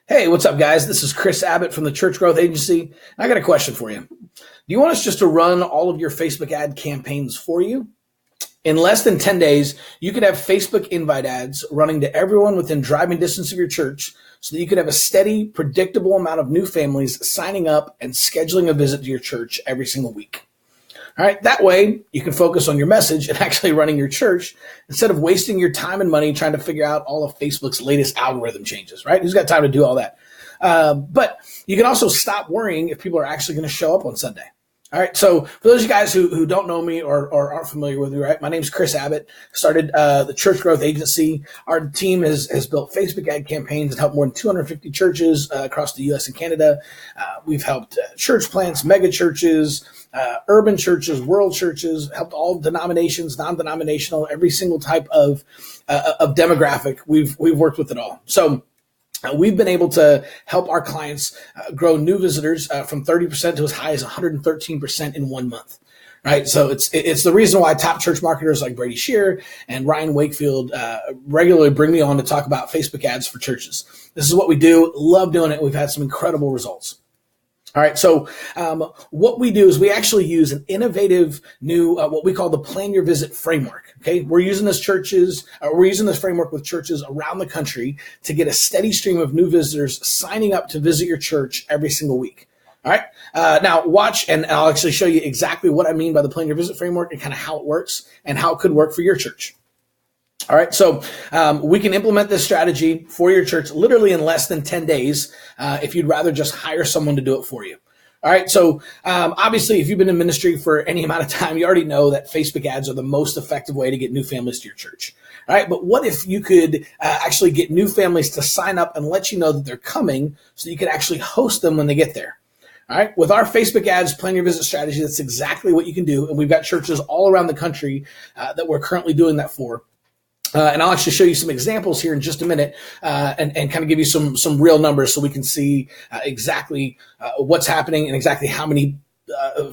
Hey, what's up, guys? This is Chris Abbott from the Church Growth Agency. I got a question for you. Do you want us just to run all of your Facebook ad campaigns for you? In less than 10 days, you could have Facebook invite ads running to everyone within driving distance of your church so that you could have a steady, predictable amount of new families signing up and scheduling a visit to your church every single week. All right, that way you can focus on your message and actually running your church instead of wasting your time and money trying to figure out all of Facebook's latest algorithm changes, right? Who's got time to do all that? But you can also stop worrying if people are actually going to show up on Sunday. All right, so for those of you guys who don't know me or aren't familiar with me, right, my name's Chris Abbott, started the Church Growth Agency. Our team has built Facebook ad campaigns and helped more than 250 churches across the U.S. and Canada. We've helped church plants, mega churches, urban churches, world churches, helped all denominations, non-denominational, every single type of demographic. We've worked with it all. So we've been able to help our clients grow new visitors from 30% to as high as 113% in 1 month. Right. So it's the reason why top church marketers like Brady Shearer and Ryan Wakefield regularly bring me on to talk about Facebook ads for churches. This is what we do. Love doing it. We've had some incredible results. All right, so what we do is we actually use an innovative new, what we call the Plan Your Visit framework. Okay, we're using this framework with churches around the country to get a steady stream of new visitors signing up to visit your church every single week. All right, now watch, and I'll actually show you exactly what I mean by the Plan Your Visit framework and kind of how it works and how it could work for your church. All right, so we can implement this strategy for your church literally in less than 10 days if you'd rather just hire someone to do it for you. All right, so obviously, if you've been in ministry for any amount of time, you already know that Facebook ads are the most effective way to get new families to your church. All right, but what if you could actually get new families to sign up and let you know that they're coming so you could actually host them when they get there? All right, with our Facebook ads Plan Your Visit strategy, that's exactly what you can do. And we've got churches all around the country that we're currently doing that for. And I'll actually show you some examples here in just a minute and kind of give you some real numbers so we can see exactly what's happening and exactly how many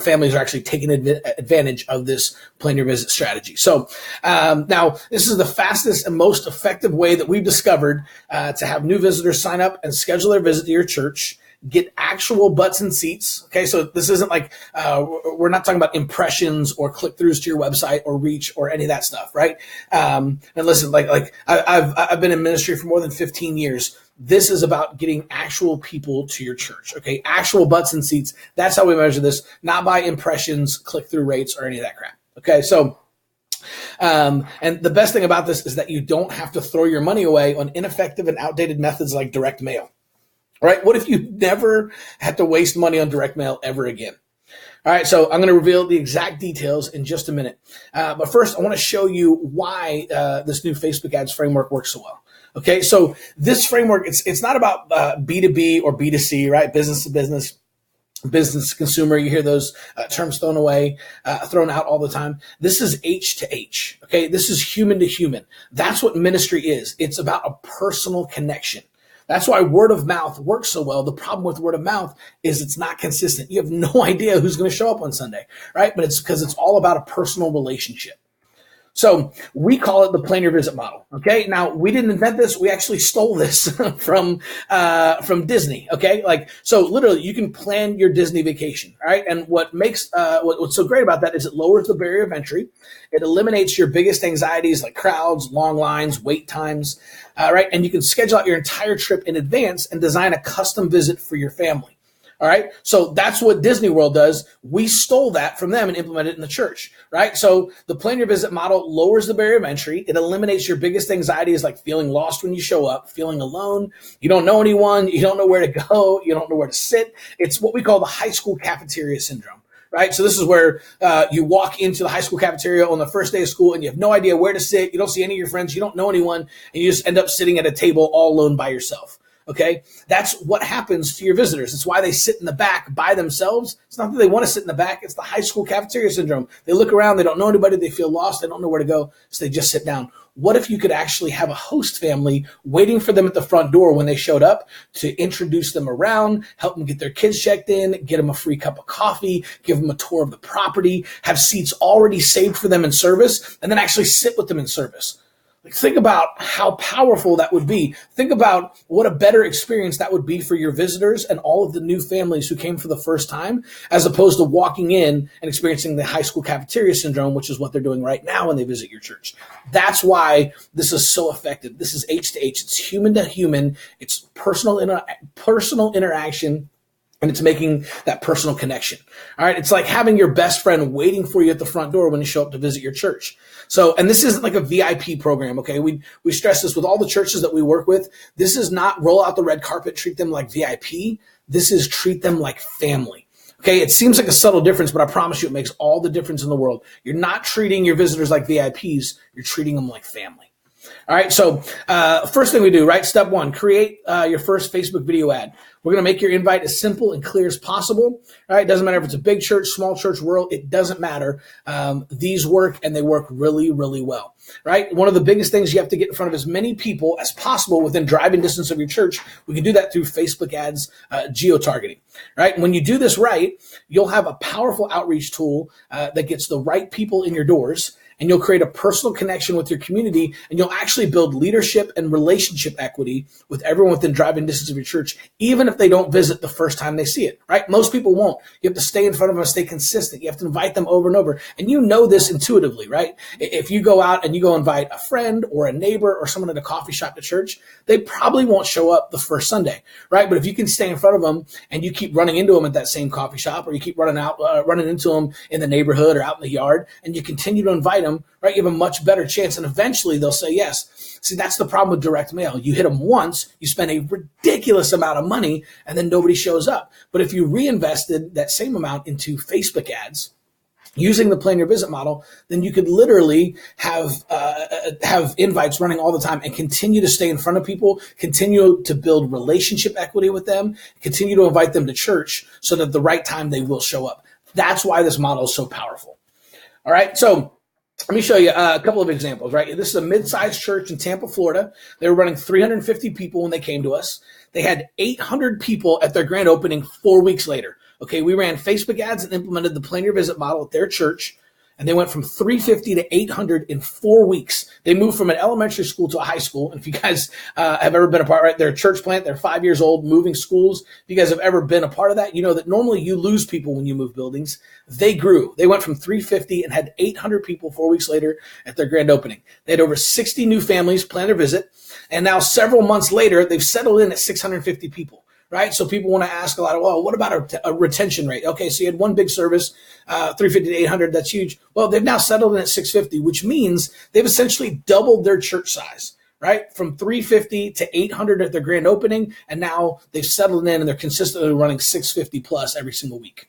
families are actually taking advantage of this Plan Your Visit strategy. So now this is the fastest and most effective way that we've discovered to have new visitors sign up and schedule their visit to your church, get actual butts and seats. Okay, so this isn't like we're not talking about impressions or click-throughs to your website or reach or any of that stuff, right? And listen, like I've been in ministry for more than 15 years. This is about getting actual people to your church. Okay, actual butts and seats. That's how we measure this, not by impressions, click-through rates, or any of that crap. Okay, so. And the best thing about this is that you don't have to throw your money away on ineffective and outdated methods like direct mail. All right, what if you never had to waste money on direct mail ever again? All right, so I'm going to reveal the exact details in just a minute. But first, I want to show you why this new Facebook ads framework works so well. Okay, so this framework, it's not about B2B or B2C, right? Business to business, business to consumer. You hear those terms thrown out all the time. This is H to H. Okay, this is human to human. That's what ministry is. It's about a personal connection. That's why word of mouth works so well. The problem with word of mouth is it's not consistent. You have no idea who's going to show up on Sunday, right? But it's because it's all about a personal relationship. So we call it the Plan Your Visit model. Okay. Now we didn't invent this. We actually stole this from Disney. Okay. So literally you can plan your Disney vacation. All right. And what's so great about that is it lowers the barrier of entry. It eliminates your biggest anxieties like crowds, long lines, wait times. Right. And you can schedule out your entire trip in advance and design a custom visit for your family. All right. So that's what Disney World does. We stole that from them and implemented it in the church. Right. So the Plan Your Visit model lowers the barrier of entry. It eliminates your biggest anxieties like feeling lost when you show up, feeling alone. You don't know anyone. You don't know where to go. You don't know where to sit. It's what we call the high school cafeteria syndrome. Right. So this is where you walk into the high school cafeteria on the first day of school and you have no idea where to sit. You don't see any of your friends. You don't know anyone. And you just end up sitting at a table all alone by yourself. Okay, that's what happens to your visitors. It's why they sit in the back by themselves. It's not that they want to sit in the back. It's the high school cafeteria syndrome. They look around, they don't know anybody, they feel lost, they don't know where to go, so they just sit down. What if you could actually have a host family waiting for them at the front door when they showed up to introduce them around, help them get their kids checked in, get them a free cup of coffee, give them a tour of the property, have seats already saved for them in service, and then actually sit with them in service? Think about how powerful that would be. Think about what a better experience that would be for your visitors and all of the new families who came for the first time, as opposed to walking in and experiencing the high school cafeteria syndrome, which is what they're doing right now when they visit your church. That's why this is so effective. This is H to H. It's human to human. It's personal interaction. And it's making that personal connection. All right. It's like having your best friend waiting for you at the front door when you show up to visit your church. So, and this isn't like a VIP program. Okay. We stress this with all the churches that we work with. This is not roll out the red carpet, treat them like VIP. This is treat them like family. Okay. It seems like a subtle difference, but I promise you it makes all the difference in the world. You're not treating your visitors like VIPs. You're treating them like family. All right. So, first thing we do, right? Step one, create your first Facebook video ad. We're going to make your invite as simple and clear as possible. All right. It doesn't matter if it's a big church, small church, world. It doesn't matter. These work and they work really, really well. Right. One of the biggest things you have to get in front of as many people as possible within driving distance of your church. We can do that through Facebook ads, geo-targeting. Right. When you do this right, you'll have a powerful outreach tool that gets the right people in your doors. And you'll create a personal connection with your community, and you'll actually build leadership and relationship equity with everyone within driving distance of your church, even if they don't visit the first time they see it, right? Most people won't. You have to stay in front of them and stay consistent. You have to invite them over and over. And you know this intuitively, right? If you go out and you go invite a friend or a neighbor or someone at a coffee shop to church, they probably won't show up the first Sunday, right? But if you can stay in front of them and you keep running into them at that same coffee shop, or you keep running into them in the neighborhood or out in the yard, and you continue to invite them, right, you have a much better chance, and eventually they'll say yes. See, that's the problem with direct mail. You hit them once, you spend a ridiculous amount of money, and then nobody shows up. But if you reinvested that same amount into Facebook ads, using the plan your visit model, then you could literally have invites running all the time and continue to stay in front of people, continue to build relationship equity with them, continue to invite them to church so that at the right time they will show up. That's why this model is so powerful. All right, so let me show you a couple of examples, right? This is a mid-sized church in Tampa, Florida. They were running 350 people when they came to us. They had 800 people at their grand opening 4 weeks later. Okay, we ran Facebook ads and implemented the Plan Your Visit model at their church, and they went from 350 to 800 in 4 weeks. They moved from an elementary school to a high school. And if you guys have ever been a part, right, they're a church plant, they're 5 years old, moving schools. If you guys have ever been a part of that, you know that normally you lose people when you move buildings. They grew. They went from 350 and had 800 people 4 weeks later at their grand opening. They had over 60 new families plan their visit. And now several months later, they've settled in at 650 people. Right. So people want to ask a lot of, well, what about a retention rate? Okay. So you had one big service, 350 to 800. That's huge. Well, they've now settled in at 650, which means they've essentially doubled their church size, right? From 350 to 800 at their grand opening. And now they've settled in and they're consistently running 650 plus every single week.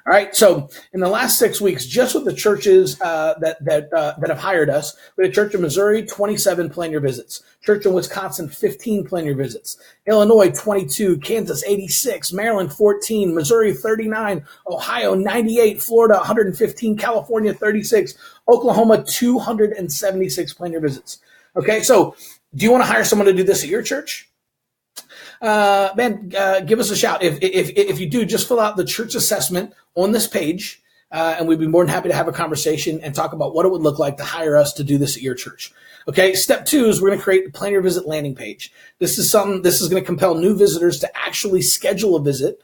All right. So in the last 6 weeks, just with the churches that have hired us, we had a church in Missouri, 27 plan your visits. Church in Wisconsin, 15 plan your visits. Illinois, 22. Kansas, 86. Maryland, 14. Missouri, 39. Ohio, 98. Florida, 115. California, 36. Oklahoma, 276 plan your visits. Okay. So do you want to hire someone to do this at your church? Give us a shout. If you do, just fill out the church assessment on this page, and we'd be more than happy to have a conversation and talk about what it would look like to hire us to do this at your church. Okay. Step 2 is we're going to create the Plan Your Visit landing page. This is going to compel new visitors to actually schedule a visit.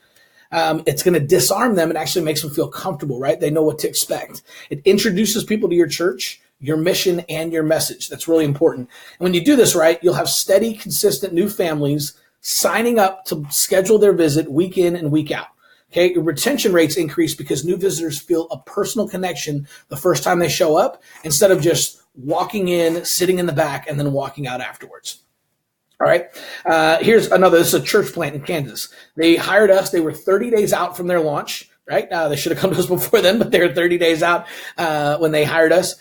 It's going to disarm them and actually makes them feel comfortable, right? They know what to expect. It introduces people to your church, your mission, and your message. That's really important. And when you do this right, you'll have steady, consistent new families signing up to schedule their visit week in and week out. Okay, your retention rates increase because new visitors feel a personal connection the first time they show up instead of just walking in, sitting in the back, and then walking out afterwards. All right, here's another. This is a church plant in Kansas. They hired us. They were 30 days out from their launch. Right? They should have come to us before then, but they were 30 days out when they hired us.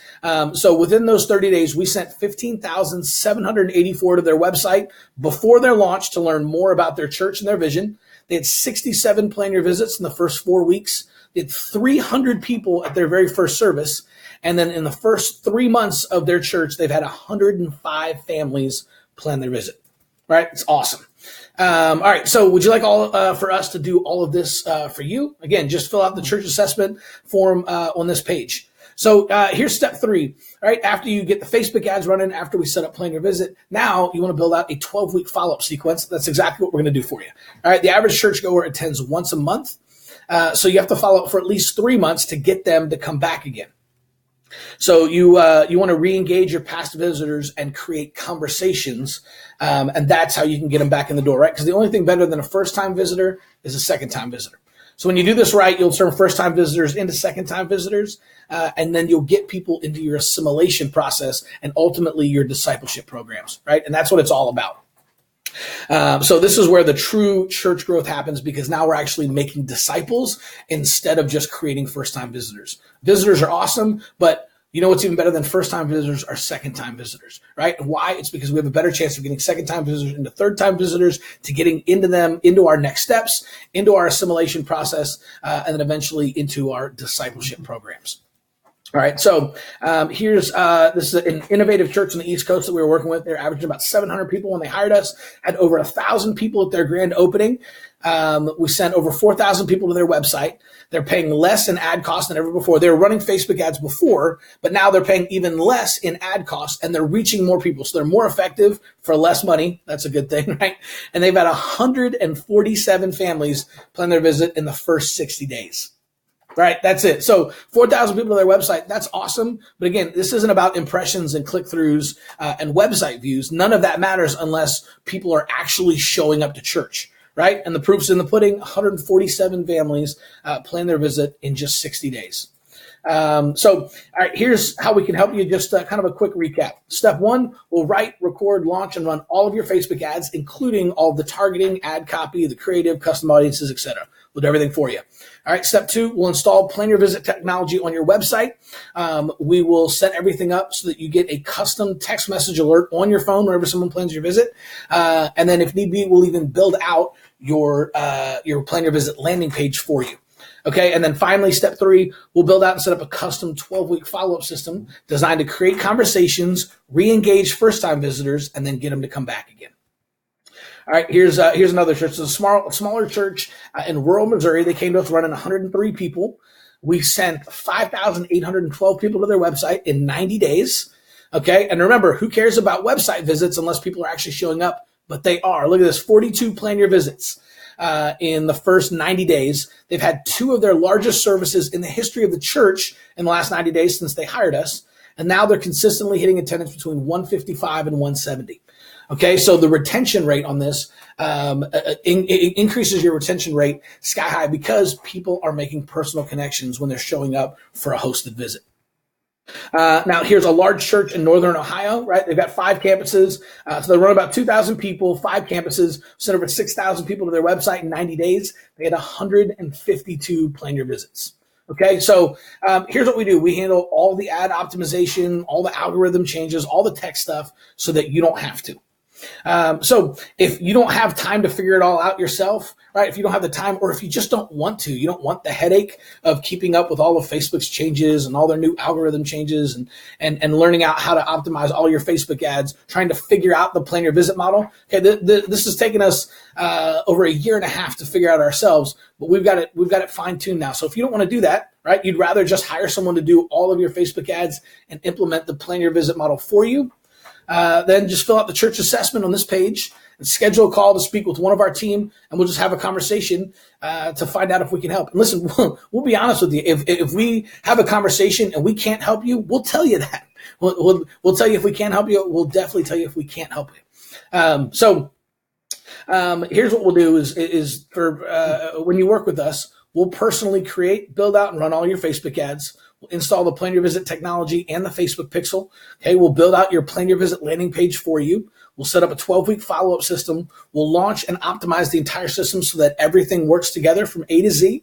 So within those 30 days, we sent 15,784 to their website before their launch to learn more about their church and their vision. They had 67 plan your visits in the first 4 weeks. They had 300 people at their very first service. And then in the first 3 months of their church, they've had 105 families plan their visit. Right? It's awesome. All right. So would you like for us to do all of this for you? Again, just fill out the church assessment form on this page. So here's step 3. All right, after you get the Facebook ads running, after we set up Plan Your Visit, now you want to build out a 12-week follow-up sequence. That's exactly what we're going to do for you. All right, the average churchgoer attends once a month. So you have to follow up for at least 3 months to get them to come back again. So you want to re-engage your past visitors and create conversations, and that's how you can get them back in the door, right? Because the only thing better than a first-time visitor is a second-time visitor. So when you do this right, you'll turn first-time visitors into second-time visitors, and then you'll get people into your assimilation process and ultimately your discipleship programs, right? And that's what it's all about. So this is where the true church growth happens, because now we're actually making disciples instead of just creating first-time visitors. Visitors are awesome, but you know what's even better than first-time visitors are second-time visitors, right? And why? It's because we have a better chance of getting second-time visitors into third-time visitors, to getting into them, into our next steps, into our assimilation process, and then eventually into our discipleship programs. All right, so here's this is an innovative church on the East Coast that we were working with. They're averaging about 700 people when they hired us, had over 1,000 people at their grand opening. We sent over 4,000 people to their website. They're paying less in ad costs than ever before. They were running Facebook ads before, but now they're paying even less in ad costs, and they're reaching more people. So they're more effective for less money. That's a good thing, right? And they've had 147 families plan their visit in the first 60 days. Right, that's it. So 4,000 people to their website, that's awesome. But again, this isn't about impressions and click-throughs and website views. None of that matters unless people are actually showing up to church, right? And the proof's in the pudding. 147 families plan their visit in just 60 days. All right, here's how we can help you. Just kind of a quick recap. Step 1, we'll write, record, launch, and run all of your Facebook ads, including all the targeting, ad copy, the creative, custom audiences, etc. We'll do everything for you. All right, step 2, we'll install Plan Your Visit technology on your website. We will set everything up so that you get a custom text message alert on your phone whenever someone plans your visit. And then if need be, we'll even build out your Plan Your Visit landing page for you. Okay, and then finally, step 3, we'll build out and set up a custom 12-week follow-up system designed to create conversations, re-engage first-time visitors, and then get them to come back again. All right, here's another church. It's a smaller church in rural Missouri. They came to us running 103 people. We sent 5,812 people to their website in 90 days. Okay, and remember, who cares about website visits unless people are actually showing up? But they are. Look at this, 42 Plan Your Visits in the first 90 days. They've had 2 of their largest services in the history of the church in the last 90 days since they hired us. And now they're consistently hitting attendance between 155 and 170. Okay, so the retention rate on this increases your retention rate sky high because people are making personal connections when they're showing up for a hosted visit. Now, here's a large church in Northern Ohio, right? They've got 5 campuses. So they run about 2,000 people, 5 campuses, sent over 6,000 people to their website in 90 days. They had 152 Plan Your Visits. Okay, so here's what we do. We handle all the ad optimization, all the algorithm changes, all the tech stuff so that you don't have to. So if you don't have time to figure it all out yourself, right? If you don't have the time, or if you just don't want to, you don't want the headache of keeping up with all of Facebook's changes and all their new algorithm changes and learning out how to optimize all your Facebook ads, trying to figure out the Plan Your Visit model. Okay. This has taken us, over a year and a half to figure out ourselves, but we've got it fine tuned now. So if you don't want to do that, right, you'd rather just hire someone to do all of your Facebook ads and implement the Plan Your Visit model for you. Then just fill out the church assessment on this page and schedule a call to speak with one of our team, and we'll just have a conversation to find out if we can help. And listen, we'll be honest with you. If we have a conversation and we can't help you, we'll tell you that. We'll tell you if we can't help you. We'll definitely tell you if we can't help you. Here's what we'll do is for when you work with us, we'll personally create, build out, and run all your Facebook ads. We'll install the Plan Your Visit technology and the Facebook Pixel. Okay, we'll build out your Plan Your Visit landing page for you. We'll set up a 12-week follow-up system. We'll launch and optimize the entire system so that everything works together from A to Z,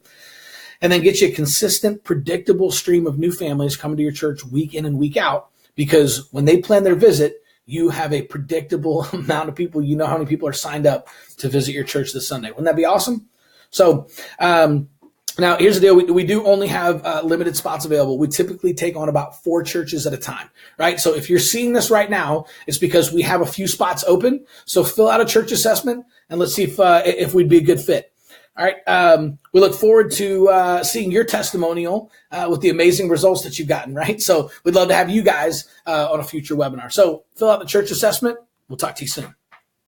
and then get you a consistent, predictable stream of new families coming to your church week in and week out, because when they plan their visit, you have a predictable amount of people. You know how many people are signed up to visit your church this Sunday. Wouldn't that be awesome? So, now, here's the deal. We do only have limited spots available. We typically take on about 4 churches at a time, right? So if you're seeing this right now, it's because we have a few spots open. So fill out a church assessment and let's see if we'd be a good fit. All right. We look forward to seeing your testimonial with the amazing results that you've gotten, right? So we'd love to have you guys on a future webinar. So fill out the church assessment. We'll talk to you soon.